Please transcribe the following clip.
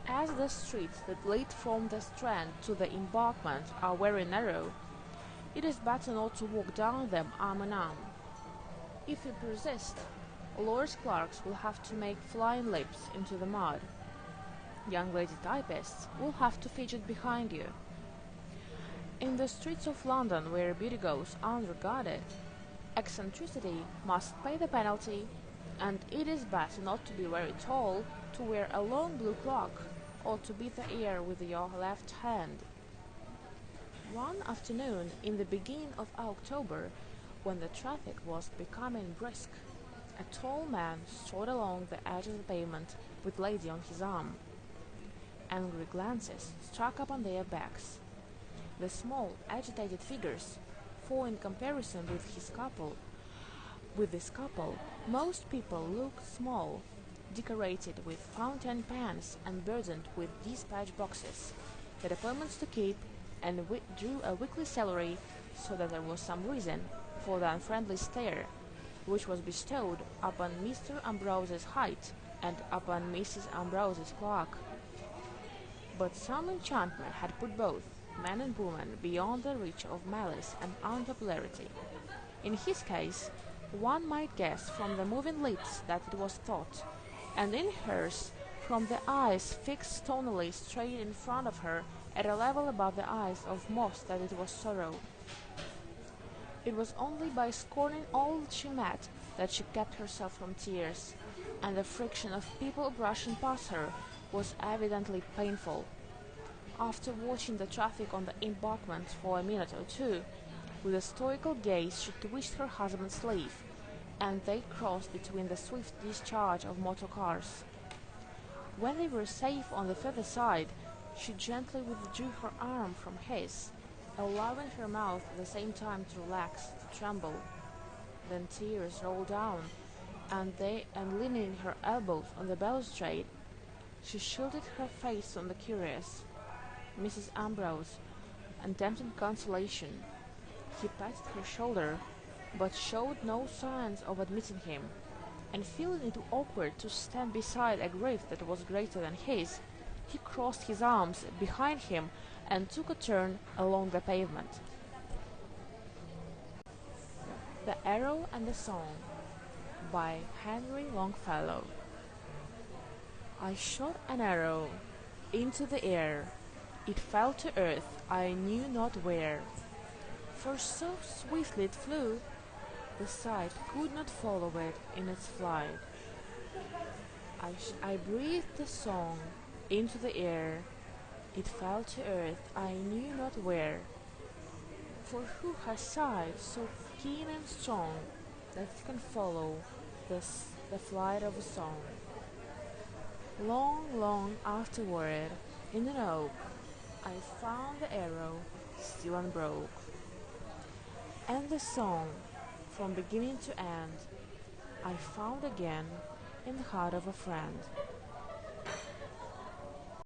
As the streets that lead from the Strand to the Embankment are very narrow, it is better not to walk down them arm in arm. If you persist, Lord clerks will have to make flying leaps into the mud. Young lady typists will have to fidget behind you. In the streets of London where beauty goes unregarded, eccentricity must pay the penalty, and it is better not to be very tall, to wear a long blue cloak, or to beat the air with your left hand. One afternoon in the beginning of October, when the traffic was becoming brisk, a tall man strode along the edge of the pavement with Lady on his arm. Angry glances struck upon their backs. The small, agitated figures, for in comparison with this couple, most people looked small, decorated with fountain pens and burdened with dispatch boxes, had appointments to keep, and drew a weekly salary, so that there was some reason for the unfriendly stare which was bestowed upon Mr. Ambrose's height and upon Mrs. Ambrose's cloak. But some enchantment had put both, man and woman, beyond the reach of malice and unpopularity. In his case, one might guess from the moving lips that it was thought, and in hers from the eyes fixed stonily straight in front of her at a level above the eyes of most that it was sorrow. It was only by scorning all she met that she kept herself from tears, and the friction of people brushing past her was evidently painful. After watching the traffic on the embankment for a minute or two, with a stoical gaze she twitched her husband's sleeve, and they crossed between the swift discharge of motor cars. When they were safe on the further side, she gently withdrew her arm from his, allowing her mouth at the same time to relax, to tremble. Then tears rolled down, and leaning her elbows on the balustrade, she shielded her face from the curious. Mrs. Ambrose attempted consolation. He patted her shoulder, but showed no signs of admitting him, and feeling it awkward to stand beside a grief that was greater than his, he crossed his arms behind him and took a turn along the pavement. The Arrow and the Song by Henry Longfellow. I shot an arrow into the air. It fell to earth, I knew not where. For so swiftly it flew, the sight could not follow it in its flight. I breathed the song into the air. It fell to earth, I knew not where. For who has sighed so keen and strong that it can follow the flight of a song? Long, long afterward, in an oak, I found the arrow still unbroke, and the song, from beginning to end, I found again in the heart of a friend.